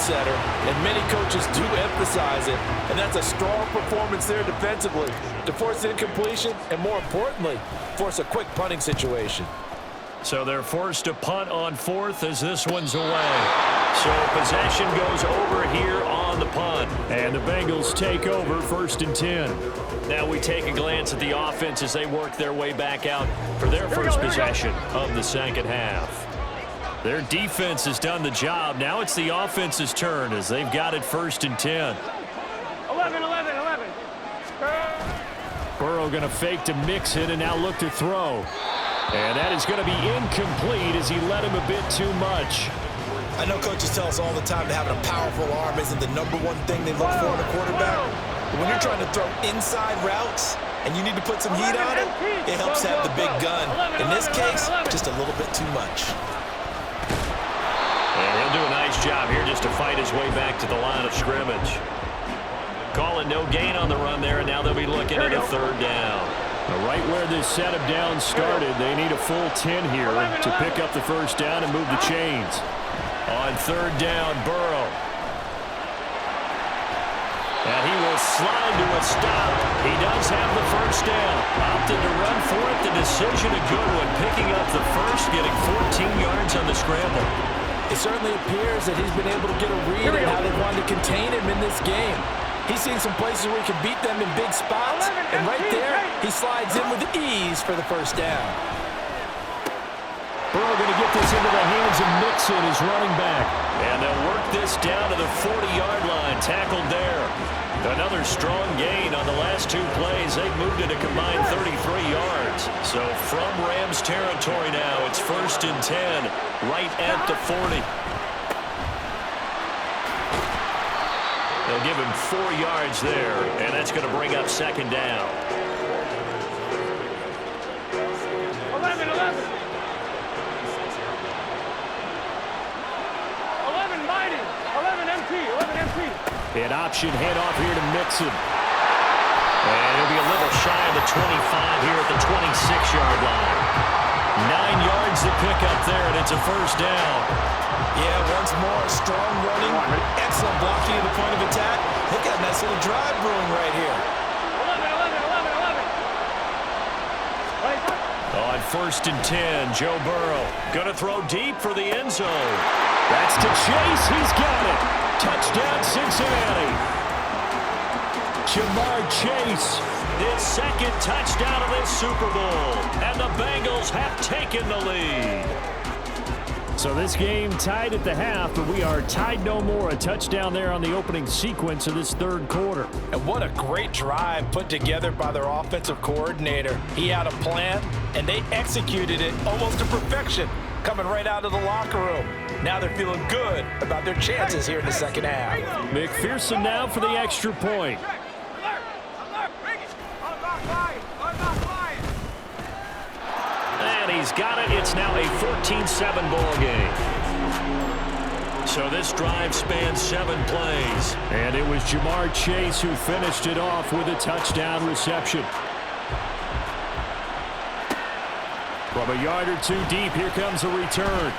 setter, and many coaches do emphasize it. And that's a strong performance there defensively to force incompletion and, more importantly, force a quick punting situation. So they're forced to punt on fourth as this one's away. So possession goes over here on the punt. And the Bengals take over 1st and 10. Now we take a glance at the offense as they work their way back out for their first possession of the second half. Their defense has done the job. Now it's the offense's turn as they've got it 1st and 10. 11. Burrow going to fake to mix it and now look to throw. And that is going to be incomplete as he led him a bit too much. I know coaches tell us all the time that having a powerful arm isn't the #1 thing they look for in a quarterback. But when you're trying to throw inside routes and you need to put some heat on it, it helps to have the big gun. In this case, just a little bit too much. And he'll do a nice job here just to fight his way back to the line of scrimmage. Calling no gain on the run there, and now they'll be looking at a 3rd down. Right where this setup down started, they need a full 10 here to pick up the 1st down and move the chains. On 3rd down, Burrow. And he will slide to a stop. He does have the 1st down. Opted to run for it. The decision a good one. Picking up the 1st, getting 14 yards on the scramble. It certainly appears that he's been able to get a read on how they wanted to contain him in this game. He's seen some places where he can beat them in big spots, and right there, he slides in with ease for the 1st down. Burrow going to get this into the hands of Mixon, his running back. And they'll work this down to the 40-yard line, tackled there. Another strong gain on the last 2 plays. They've moved it a combined 33 yards. So from Rams territory now, it's 1st and 10, right at the 40. They'll give him 4 yards there, and that's going to bring up 2nd down. 11 mighty. 11 empty. An option handoff here to Mixon. And he'll be a little shy of the 25 here at the 26-yard line. 9 yards to pick up there, and it's a 1st down. Yeah, once more, strong running, excellent blocking at the point of attack. Look at a nice little drive brewing right here. 11. On 1st and 10, Joe Burrow going to throw deep for the end zone. That's to Chase. He's got it. Touchdown, Cincinnati. Jamar Chase, his 2nd touchdown of this Super Bowl. And the Bengals have taken the lead. So this game tied at the half, but we are tied no more. A touchdown there on the opening sequence of this 3rd quarter. And what a great drive put together by their offensive coordinator. He had a plan, and they executed it almost to perfection, coming right out of the locker room. Now they're feeling good about their chances here in the 2nd half. McPherson now for the extra point. And he's got it. It's now a 14-7 ball game. So this drive spans 7 plays. And it was Jamar Chase who finished it off with a touchdown reception. From a yard or 2 deep, here comes a return.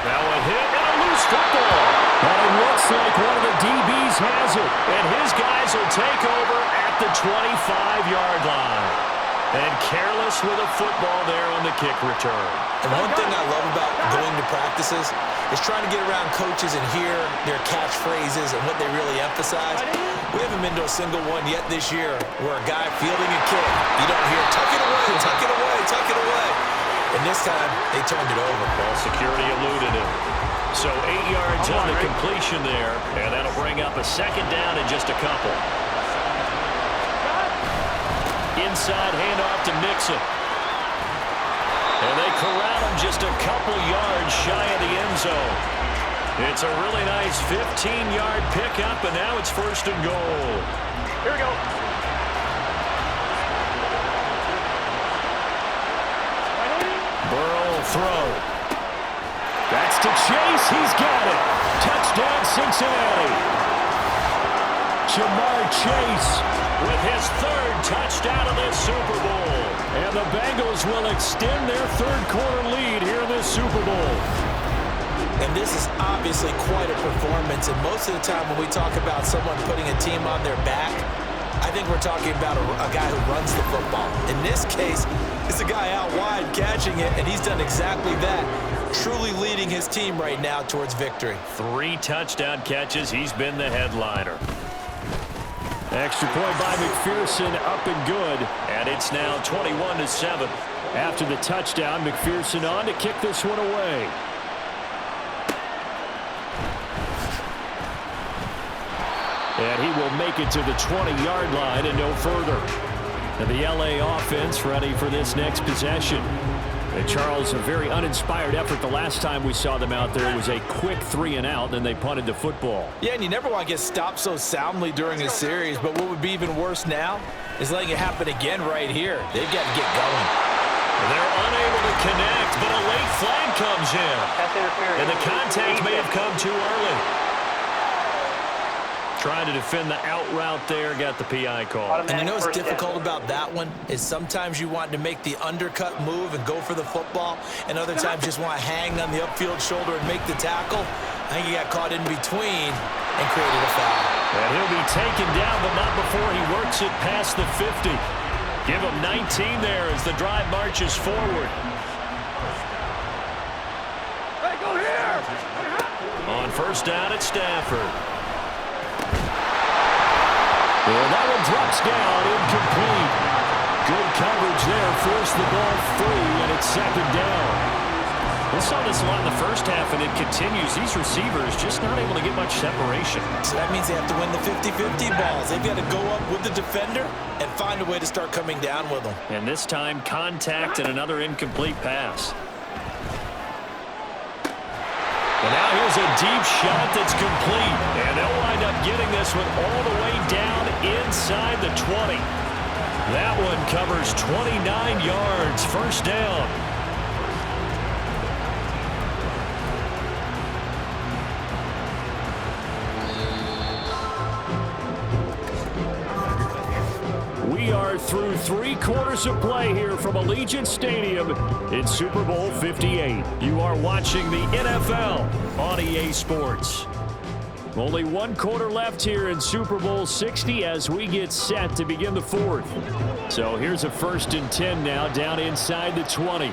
Now a hit and a loose football. And it looks like one of the DBs has it. And his guys will take over at the 25-yard line. And careless with a football there on the kick return. And one thing I love about going to practices is trying to get around coaches and hear their catchphrases and what they really emphasize. We haven't been to a single one yet this year where a guy fielding a kick, you don't hear, tuck it away, tuck it away, tuck it away. And this time, they turned it over. Ball security eluded him. So 8 yards on the completion there, and that'll bring up a 2nd down in just a couple. Inside handoff to Mixon. And they corral him just a couple yards shy of the end zone. It's a really nice 15-yard pickup, and now it's 1st and goal. Here we go. Burrow throw. That's to Chase. He's got it. Touchdown, Cincinnati. Jamar Chase with his 3rd touchdown of this Super Bowl. And the Bengals will extend their 3rd quarter lead here in this Super Bowl. And this is obviously quite a performance. defense, and most of the time when we talk about someone putting a team on their back, I think we're talking about a guy who runs the football. In this case, it's a guy out wide catching it, and he's done exactly that, truly leading his team right now towards victory. 3 touchdown catches. He's been the headliner. Extra point by McPherson, up and good, and it's now 21-7. After the touchdown, McPherson on to kick this one away. And he will make it to the 20-yard line and no further. And the LA offense ready for this next possession. And Charles, a very uninspired effort the last time we saw them out there. It was a quick 3-and-out, then they punted the football. Yeah, and you never want to get stopped so soundly during a series, but what would be even worse now is letting it happen again right here. They've got to get going. They're unable to connect, but a late flag comes in. And the contact may have come too early. Trying to defend the out route there, got the PI call. And you know what's difficult about that one is sometimes you want to make the undercut move and go for the football, and other times just want to hang on the upfield shoulder and make the tackle. I think he got caught in between and created a foul. And he'll be taken down, but not before he works it past the 50. Give him 19 there as the drive marches forward. Hey, go here! On first down at Stafford. And that one drops down, incomplete. Good coverage there, forced the ball free, and it's second down. We saw this a lot in the first half, and it continues. These receivers just not able to get much separation. So that means they have to win the 50-50 balls. They've got to go up with the defender and find a way to start coming down with them. And this time, contact and another incomplete pass. And now here's a deep shot that's complete. And they'll wind up getting this one all the way down inside the 20. That one covers 29 yards. First down. We are through 3 quarters of play here from Allegiant Stadium in Super Bowl 58. You are watching the NFL on EA Sports. Only 1 quarter left here in Super Bowl 60 as we get set to begin the 4th. So here's a 1st and 10 now down inside the 20.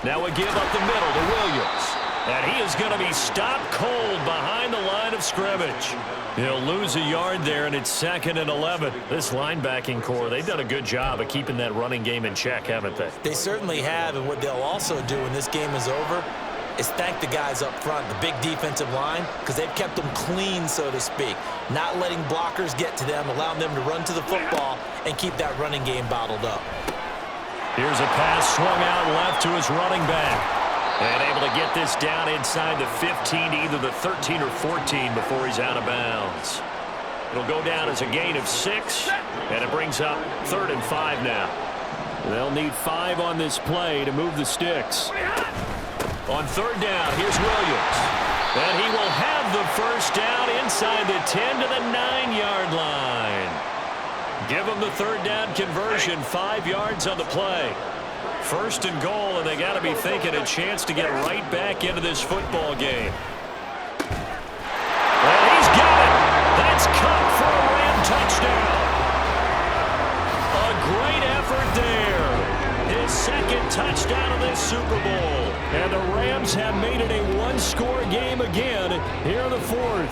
Now a give up the middle to Williams. And he is going to be stopped cold behind the line of scrimmage. He'll lose a yard there, and it's 2nd and 11. This linebacking core, they've done a good job of keeping that running game in check, haven't they? They certainly have, and what they'll also do when this game is over is thank the guys up front, the big defensive line, because they've kept them clean, so to speak, not letting blockers get to them, allowing them to run to the football and keep that running game bottled up. Here's a pass swung out left to his running back. And able to get this down inside the 15, either the 13 or 14 before he's out of bounds. It'll go down as a gain of 6, and it brings up 3rd and 5 now. They'll need 5 on this play to move the sticks. On 3rd down, here's Williams. And he will have the first down inside the 10 to the 9-yard line. Give him the 3rd down conversion, 5 yards on the play. 1st and goal, and they got to be thinking a chance to get right back into this football game. And he's got it. That's caught for a Ram touchdown. A great effort there. His 2nd touchdown of this Super Bowl. And the Rams have made it a 1-score game again here in the 4th.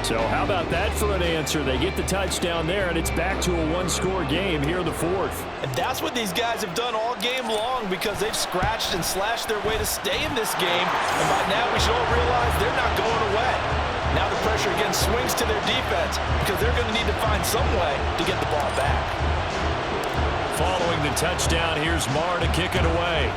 So how about that for an answer? They get the touchdown there, and it's back to a 1-score game here in the 4th. And that's what these guys have done all game long because they've scratched and slashed their way to stay in this game. And by now we should all realize they're not going away. Now the pressure again swings to their defense because they're going to need to find some way to get the ball back. Following the touchdown, here's Marr to kick it away.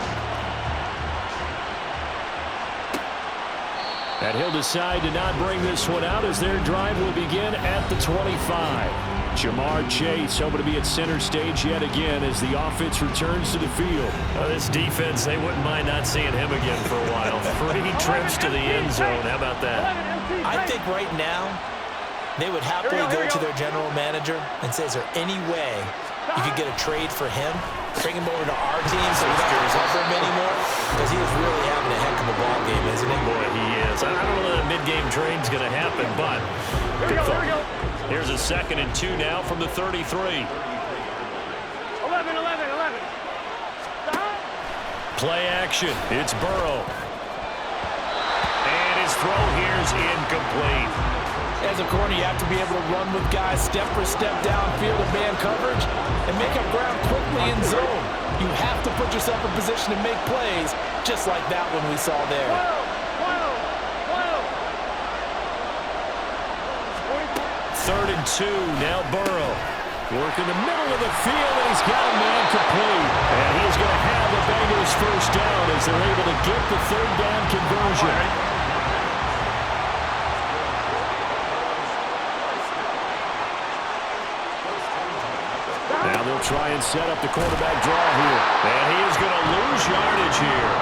And he'll decide to not bring this one out as their drive will begin at the 25. Jamar Chase hoping to be at center stage yet again as the offense returns to the field. This defense, they wouldn't mind not seeing him again for a while. 3 trips to the end zone. How about that? I think right now they would happily go to their general manager and say, is there any way you could get a trade for him? bring him over to our team so we don't have to cover him anymore? Because he is really having a heck of a ball game, isn't he? Boy, he is. I don't know that mid-game trade's going to happen, but good thought. Here's a 2nd and 2 now from the 33. 11. Play action. It's Burrow. And his throw here's incomplete. As a corner, you have to be able to run with guys step for step downfield in man coverage and make up ground quickly in zone. You have to put yourself in position to make plays, just like that one we saw there. 3rd and 2, now Burrow. Working the middle of the field, and he's got a man complete. And he's going to have the Bengals first down as they're able to get the 3rd down conversion. Now they'll try and set up the quarterback draw here. And he is going to lose yardage here.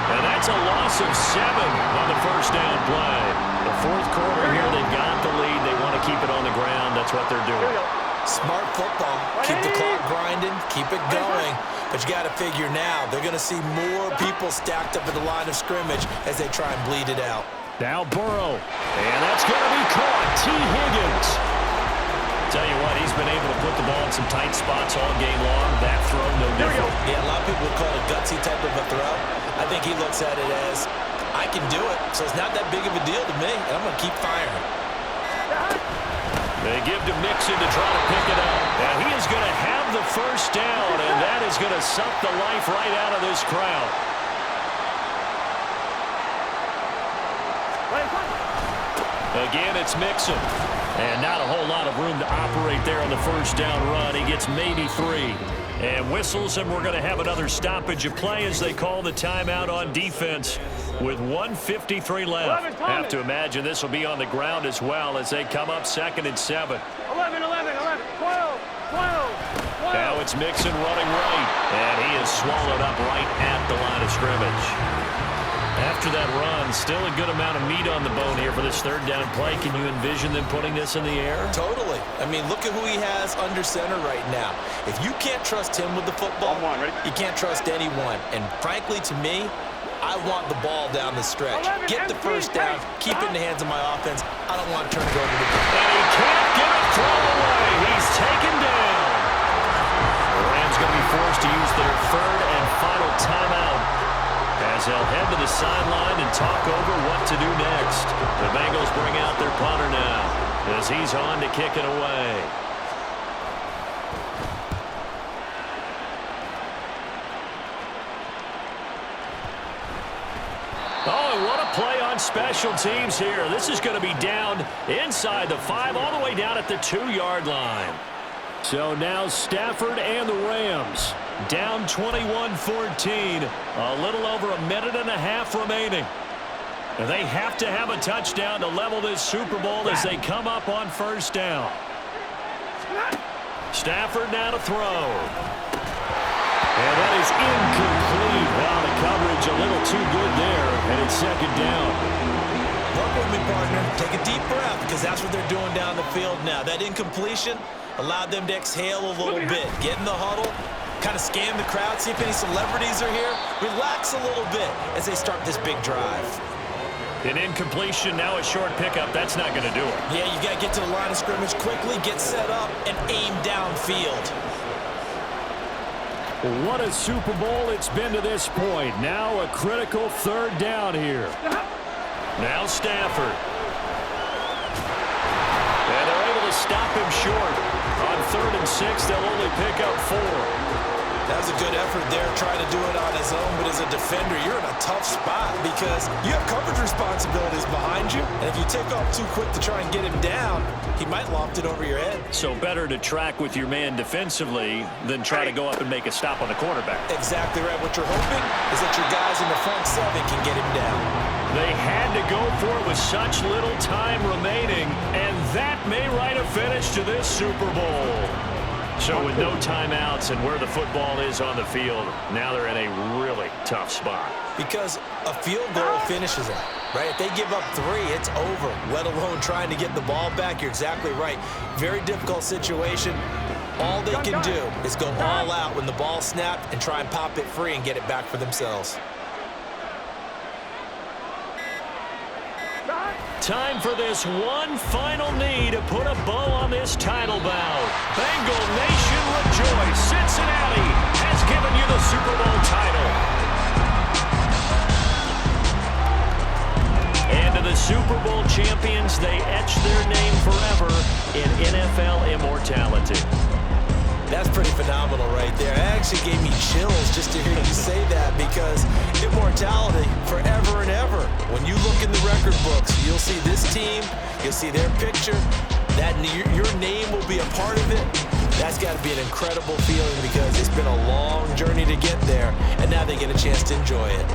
And that's a loss of 7 on the first down play. The 4th quarter here, they've got the lead. They want to keep it on the ground. That's what they're doing. Smart football. Keep the clock grinding. Keep it going. But you got to figure now, they're going to see more people stacked up at the line of scrimmage as they try and bleed it out. Now Burrow. And that's going to be caught. T. Higgins. Tell you what, he's been able to put the ball in some tight spots all game long. That throw, no different. Yeah, a lot of people would call it a gutsy type of a throw. I think he looks at it as, I can do it, so it's not that big of a deal to me, and I'm going to keep firing. They give to Mixon to try to pick it up. And he is going to have the first down, and that is going to suck the life right out of this crowd. Again, it's Mixon. And not a whole lot of room to operate there on the first down run. He gets maybe 3. And whistles, and we're going to have another stoppage of play as they call the timeout on defense with 1:53 left. Have to imagine this will be on the ground as well as they come up 2nd and 7. 11, 12. Now it's Mixon running right. And he is swallowed up right at the line of scrimmage. After that run, still a good amount of meat on the bone here for this 3rd down play. Can you envision them putting this in the air? Totally. I mean, look at who he has under center right now. If you can't trust him with the football, you can't trust anyone. And frankly, to me, I want the ball down the stretch. Get the first down, keep it in the hands of my offense. I don't want to turn it over to him. And he can't get a throw away. He's taken down. The Rams going to be forced to use their 3rd and final timeout as they'll head to the sideline and talk over what to do next. The Bengals bring out their punter now as he's on to kick it away. Oh, and what a play on special teams here. This is going to be down inside the 5, all the way down at the 2-yard line. So now Stafford and the Rams down 21-14. A little over a minute and a half remaining. They have to have a touchdown to level this Super Bowl as they come up on first down. Stafford now to throw. And that is incomplete. Wow, the coverage a little too good there. And it's 2nd down. Work with me, partner. Take a deep breath because that's what they're doing down the field now. That incompletion allowed them to exhale a little bit. Get in the huddle, kind of scan the crowd, see if any celebrities are here. Relax a little bit as they start this big drive. An incompletion, now a short pickup. That's not going to do it. Yeah, you got to get to the line of scrimmage quickly, get set up, and aim downfield. What a Super Bowl it's been to this point. Now a critical 3rd down here. Now Stafford. And they're able to stop him short. On 3rd and 6, they'll only pick up 4. That was a good effort there, trying to do it on his own, but as a defender, you're in a tough spot because you have coverage responsibilities behind you, and if you take off too quick to try and get him down, he might loft it over your head. So better to track with your man defensively than try to go up and make a stop on the quarterback. Exactly right. What you're hoping is that your guys in the front 7 can get him down. They had to go for it with such little time remaining, and that may write a finish to this Super Bowl. So with no timeouts and where the football is on the field, now they're in a really tough spot. Because a field goal finishes it, right? If they give up 3, it's over, let alone trying to get the ball back. You're exactly right. Very difficult situation. All they can do is go all out when the ball's snapped and try and pop it free and get it back for themselves. Time for this one final knee to put a bow on this title bout. Bengal Nation rejoice. Cincinnati has given you the Super Bowl title. And to the Super Bowl champions, they etch their name forever in NFL immortality. That's pretty phenomenal right there. It actually gave me chills just to hear you say that, because immortality forever and ever. When you look in the record books, you'll see this team, you'll see their picture, that your name will be a part of it. That's got to be an incredible feeling, because it's been a long journey to get there, and now they get a chance to enjoy it.